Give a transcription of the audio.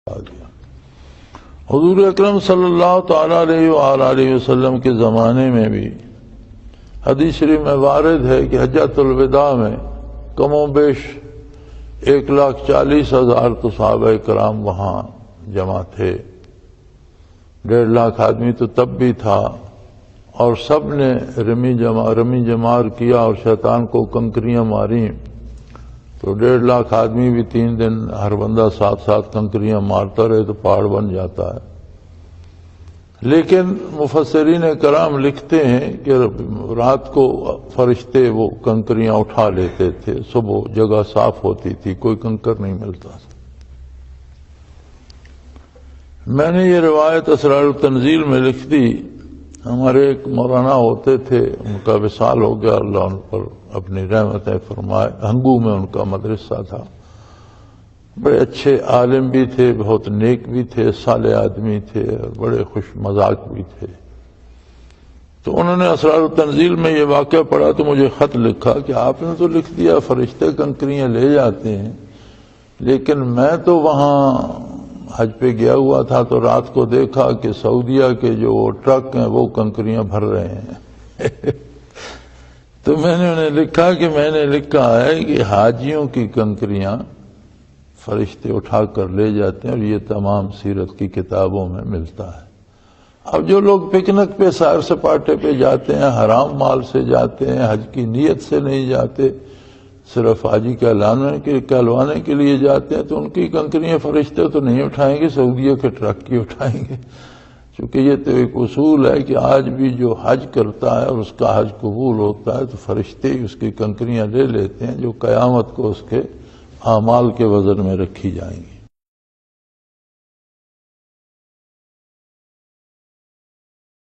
آ گیا۔ حضور اکرم صلی اللہ تعالی علیہ وآلہ وسلم کے زمانے میں بھی حدیث شریف میں وارد ہے کہ حجۃ الوداع میں کم و بیش 1,40,000 تو صحابہ کرام وہاں جمع تھے۔ 1.5 لاکھ آدمی تو تب بھی تھا، اور سب نے رمی جمار کیا اور شیطان کو کنکریاں ماری، تو 1.5 لاکھ آدمی بھی 3 دن ہر بندہ 7 کنکریاں مارتا رہے تو پہاڑ بن جاتا ہے۔ لیکن مفسرین کرام لکھتے ہیں کہ رات کو فرشتے وہ کنکریاں اٹھا لیتے تھے، صبح جگہ صاف ہوتی تھی، کوئی کنکر نہیں ملتا تھا۔ میں نے یہ روایت اسرار التنزیل میں لکھ دی۔ ہمارے ایک مولانا ہوتے تھے، ان کا وصال ہو گیا، اللہ ان پر اپنی رحمتیں فرمائے۔ ہنگو میں ان کا مدرسہ تھا، بڑے اچھے عالم بھی تھے، بہت نیک بھی تھے، صالح آدمی تھے، اور بڑے خوش مزاج بھی تھے۔ تو انہوں نے اسرار التنزیل میں یہ واقعہ پڑھا تو مجھے خط لکھا کہ آپ نے تو لکھ دیا فرشتے کنکریاں لے جاتے ہیں، لیکن میں تو وہاں حج پہ گیا ہوا تھا تو رات کو دیکھا کہ سعودیہ کے جو ٹرک ہیں وہ کنکریاں بھر رہے ہیں۔ تو میں نے انہیں لکھا کہ میں نے لکھا ہے کہ حاجیوں کی کنکریاں فرشتے اٹھا کر لے جاتے ہیں، اور یہ تمام سیرت کی کتابوں میں ملتا ہے۔ اب جو لوگ پکنک پہ سیر سپاٹے پہ جاتے ہیں، حرام مال سے جاتے ہیں، حج کی نیت سے نہیں جاتے، صرف حاجی کہلوانے کے لیے جاتے ہیں، تو ان کی کنکریاں فرشتے تو نہیں اٹھائیں گے، سعودیہ کے ٹرک کی اٹھائیں گے۔ چونکہ یہ تو ایک اصول ہے کہ آج بھی جو حج کرتا ہے اور اس کا حج قبول ہوتا ہے تو فرشتے ہی اس کی کنکریاں لے لیتے ہیں، جو قیامت کو اس کے اعمال کے وزن میں رکھی جائیں گی۔